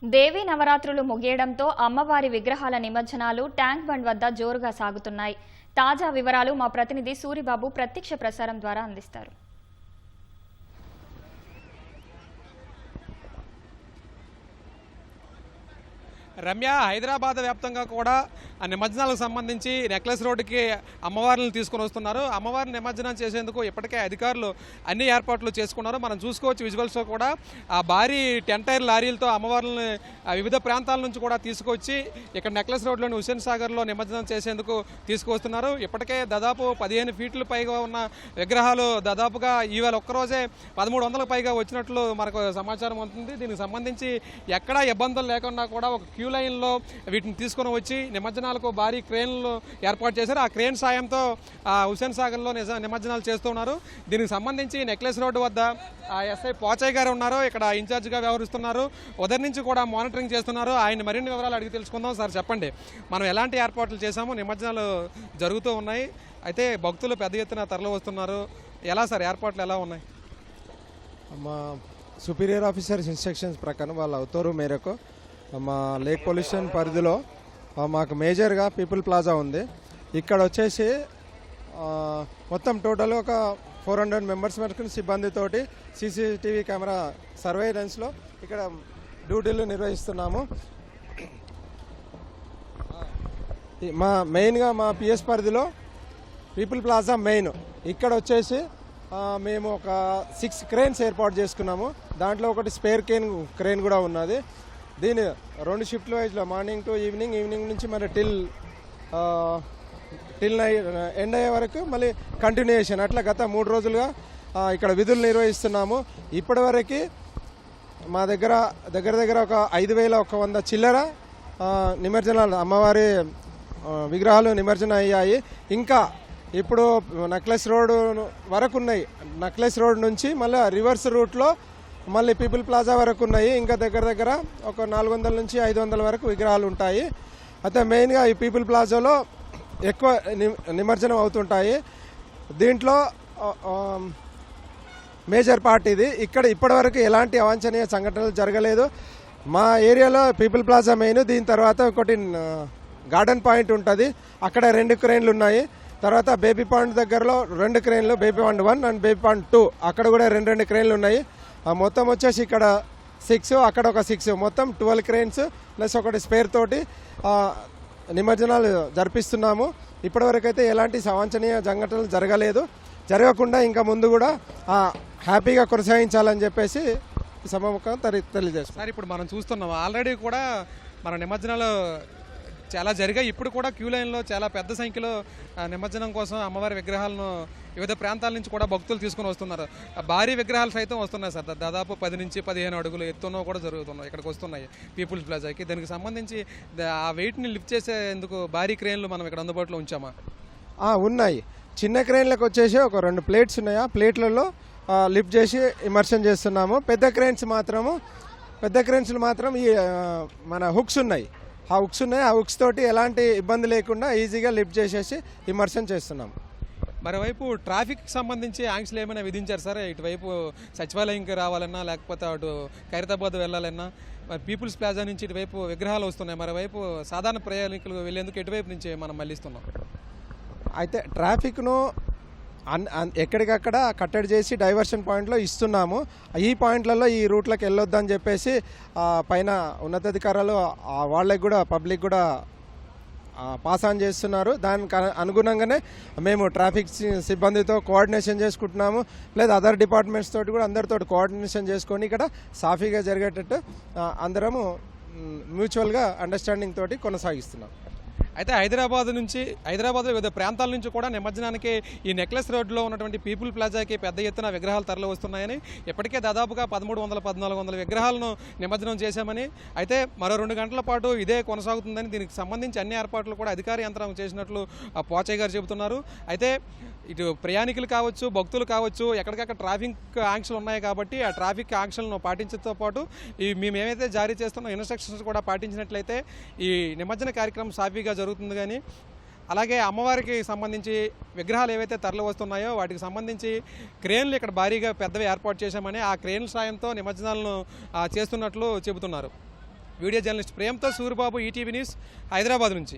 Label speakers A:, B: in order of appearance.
A: దేవీ నవరాత్రులు ముగియడంతో అమ్మవారి విగ్రహాల నిమజ్జనాలు ట్యాంక్ బండ్ వద్ద జోరుగా సాగుతున్నాయి. తాజా వివరాలు మా ప్రతినిధి సూరిబాబు ప్రత్యక్ష ప్రసారం ద్వారా అందిస్తారు.
B: రమ్య, హైదరాబాద్ వ్యాప్తంగా కూడా నిమజ్జనాలకు సంబంధించి నెక్లెస్ రోడ్డుకి అమ్మవారిని తీసుకుని వస్తున్నారు. అమ్మవారిని నిమజ్జనం చేసేందుకు ఇప్పటికే అధికారులు అన్ని ఏర్పాట్లు చేసుకున్నారు. మనం చూసుకోవచ్చు విజువల్స్లో కూడా ఆ భారీ టెంటైర్ లారీలతో అమ్మవారిని వివిధ ప్రాంతాల నుంచి కూడా తీసుకొచ్చి ఇక్కడ నెక్లెస్ రోడ్లోని హుస్సేన్ సాగర్లో నిమజ్జనం చేసేందుకు తీసుకువస్తున్నారు. ఇప్పటికే దాదాపు 15 ఫీట్లు పైగా ఉన్న విగ్రహాలు దాదాపుగా ఈవేళ ఒక్కరోజే 1300 పైగా వచ్చినట్లు మనకు సమాచారం అవుతుంది. దీనికి సంబంధించి ఎక్కడా ఇబ్బందులు లేకుండా కూడా ఒక క్యూ లైన్లో వీటిని తీసుకొని వచ్చి నిమజ్జనాలకు భారీ క్రేన్లు ఏర్పాటు చేశారు. ఆ క్రేన్ సాయంతో హుస్సేన్ సాగర్లో నిమజ్జనాలు చేస్తున్నారు. దీనికి సంబంధించి నెక్లెస్ రోడ్డు వద్ద ఎస్ఐ పోచయ్య గారు ఉన్నారు, ఇక్కడ ఇన్ఛార్జిగా వ్యవహరిస్తున్నారు. ఉదయం నుంచి కూడా మానిటరింగ్ చేస్తున్నారు. ఆయన మరిన్ని వివరాలు అడిగి తెలుసుకుందాం. సార్ చెప్పండి, మనం ఎలాంటి ఏర్పాట్లు చేశాము? నిమజ్జనాలు జరుగుతూ ఉన్నాయి, అయితే భక్తులు పెద్ద ఎత్తున తరలి వస్తున్నారు. ఎలా సార్ ఏర్పాట్లు ఎలా ఉన్నాయి?
C: మా సుపీరియర్ ఆఫీసర్స్ ఇన్స్ట్రక్షన్స్ ప్రకారం వాళ్ళ ఉత్తర్వు మేరకు మా లేక్ పొల్యూషన్ పరిధిలో మాకు మేజర్గా పీపుల్ ప్లాజా ఉంది. ఇక్కడ వచ్చేసి మొత్తం టోటల్ ఒక 400 మెంబర్స్ వరకు సిబ్బందితోటి సీసీటీవీ కెమెరా సర్వేలెన్స్లో ఇక్కడ డ్యూటీలు నిర్వహిస్తున్నాము. మెయిన్గా మా పిఎస్ పరిధిలో పీపుల్ ప్లాజా మెయిన్. ఇక్కడ వచ్చేసి మేము ఒక 6 క్రేన్స్ ఏర్పాటు చేసుకున్నాము. దాంట్లో ఒకటి స్పేర్ క్రేన్ కూడా ఉన్నది. దీని 2 షిఫ్ట్ల వైజ్లో మార్నింగ్ టు ఈవినింగ్ నుంచి మరి టిల్ ఎండ్ అయ్యే వరకు మళ్ళీ కంటిన్యూయేషన్ అట్లా గత 3 రోజులుగా ఇక్కడ విధులు నిర్వహిస్తున్నాము. ఇప్పటివరకు మా దగ్గర ఒక 5100 చిల్లర నిమజ్జనాలు అమ్మవారి విగ్రహాలు నిమజ్జనం అయ్యాయి. ఇంకా ఇప్పుడు నెక్లెస్ రోడ్ వరకు ఉన్నాయి. నెక్లెస్ రోడ్ నుంచి మళ్ళీ రివర్స్ రూట్లో మళ్ళీ పీపుల్ ప్లాజా వరకు ఉన్నాయి. ఇంకా దగ్గర ఒక 400 నుంచి 500 వరకు విగ్రహాలు ఉంటాయి. అయితే మెయిన్గా ఈ పీపుల్ ప్లాజాలో ఎక్కువ నిమజ్జనం అవుతుంటాయి. దీంట్లో మేజర్ పార్ట్ ఇది. ఇక్కడ ఇప్పటివరకు ఎలాంటి అవాంఛనీయ సంఘటనలు జరగలేదు. మా ఏరియాలో పీపుల్ ప్లాజా మెయిన్. దీని తర్వాత ఒకటి గార్డెన్ పాయింట్ ఉంటుంది, అక్కడ 2 క్రేన్లు ఉన్నాయి. తర్వాత బేబీ పాండ్ దగ్గరలో 2 క్రేన్లు, baby pond 1 and baby pond 2 అక్కడ కూడా 2 క్రేన్లు ఉన్నాయి. మొత్తం వచ్చేసి ఇక్కడ 6, అక్కడ ఒక 6, మొత్తం 12 క్రేన్స్ ప్లస్ ఒకటి స్పేర్ తోటి నిమజ్జనాలు జరిపిస్తున్నాము. ఇప్పటివరకు అయితే ఎలాంటి అవాంఛనీయ సంఘటనలు జరగలేదు. జరగకుండా ఇంకా ముందు కూడా హ్యాపీగా కొనసాగించాలని చెప్పేసి సభముఖంగా తెలియజేస్తాం.
B: సార్, ఇప్పుడు మనం చూస్తున్నాం ఆల్రెడీ కూడా మన నిమజ్జనాలు చాలా జరిగాయి. ఇప్పుడు కూడా క్యూ లైన్లో చాలా పెద్ద సంఖ్యలో నిమజ్జనం కోసం అమ్మవారి విగ్రహాలను వివిధ ప్రాంతాల నుంచి కూడా భక్తులు తీసుకుని వస్తున్నారు. భారీ విగ్రహాలు సైతం వస్తున్నాయి సార్. దాదాపు 10 నుంచి 15 అడుగులు ఎత్తున కూడా జరుగుతున్నాయి, ఇక్కడికి వస్తున్నాయి పీపుల్స్ ప్లాజాకి. దానికి సంబంధించి ఆ వెయిట్ని లిఫ్ట్ చేసేందుకు భారీ క్రేన్లు మనం ఇక్కడ అందుబాటులో ఉంచామా?
C: ఉన్నాయి. చిన్న క్రేన్లకు వచ్చేసి ఒక 2 ప్లేట్స్ ఉన్నాయి. ఆ ప్లేట్లలో లిఫ్ట్ చేసి ఇమర్షన్ చేస్తున్నాము. పెద్ద క్రేన్స్లు మాత్రం ఈ మన హుక్స్ ఉన్నాయి. ఆ హుక్స్ తోటి ఎలాంటి ఇబ్బంది లేకుండా ఈజీగా లిఫ్ట్ చేసేసి ఇమర్షన్ చేస్తున్నాం.
B: మరోవైపు ట్రాఫిక్ సంబంధించి ఆంక్షలు ఏమైనా విధించారు సార్? ఇటువైపు సచివాలయంకి రావాలన్నా లేకపోతే అటు ఖైరతాబాద్ వెళ్ళాలన్నా పీపుల్స్ ప్లాజా నుంచి ఇటువైపు విగ్రహాలు వస్తున్నాయి. మరోవైపు సాధారణ ప్రయాణికులు వెళ్ళేందుకు ఎటువైపు నుంచి మనం మళ్ళిస్తున్నాం.
C: అయితే ట్రాఫిక్ను ఎక్కడికక్కడ కట్టడి చేసి డైవర్షన్ పాయింట్లో ఇస్తున్నాము. ఈ పాయింట్లలో ఈ రూట్లకు వెళ్ళొద్దని చెప్పేసి పైన ఉన్నతాధికారులు వాళ్ళకి కూడా పబ్లిక్ కూడా పాస్ ఆన్ చేస్తున్నారు. దానికి అనుగుణంగానే మేము ట్రాఫిక్ సిబ్బందితో కోఆర్డినేషన్ చేసుకుంటున్నాము. లేదా అదర్ డిపార్ట్మెంట్స్ తోటి కూడా అందరితో కోఆర్డినేషన్ చేసుకొని ఇక్కడ సాఫీగా జరిగేటట్టు అందరము మ్యూచువల్గా అండర్స్టాండింగ్ తోటి కొనసాగిస్తున్నాం.
B: అయితే హైదరాబాద్లో వివిధ ప్రాంతాల నుంచి కూడా నిమజ్జనానికి ఈ నెక్లెస్ రోడ్లో ఉన్నటువంటి పీపుల్ ప్లాజాకి పెద్ద ఎత్తున విగ్రహాలు తరలి వస్తున్నాయని, ఇప్పటికే దాదాపుగా 1300-1400 విగ్రహాలను నిమజ్జనం చేశామని, అయితే మరో 2 గంటల పాటు ఇదే కొనసాగుతుందని, దీనికి సంబంధించి అన్ని ఏర్పాట్లు కూడా అధికార యంత్రాంగం చేసినట్లు పోచయ్య గారు చెబుతున్నారు. అయితే ఇటు ప్రయాణికులు కావచ్చు, భక్తులు కావచ్చు, ఎక్కడికక్కడ ట్రాఫిక్ ఆంక్షలు ఉన్నాయి కాబట్టి ఆ ట్రాఫిక్ ఆంక్షలను పాటించడంతో పాటు మేము ఏమైతే జారీ చేస్తున్న ఇన్స్ట్రక్షన్స్ కూడా పాటించినట్లయితే ఈ నిమజ్జన కార్యక్రమం సాఫీగా జరుగుతుంది. కానీ అలాగే అమ్మవారికి సంబంధించి విగ్రహాలు ఏవైతే తరలి వస్తున్నాయో వాటికి సంబంధించి క్రేన్లు ఇక్కడ భారీగా పెద్దవి ఏర్పాటు చేశామని, ఆ క్రేన్ల సాయంతో నిమజ్జనాలను చేస్తున్నట్లు చెబుతున్నారు. వీడియో జర్నలిస్ట్ ప్రేమ్తో సూరిబాబు, ఈటీవీ న్యూస్, హైదరాబాద్ నుంచి.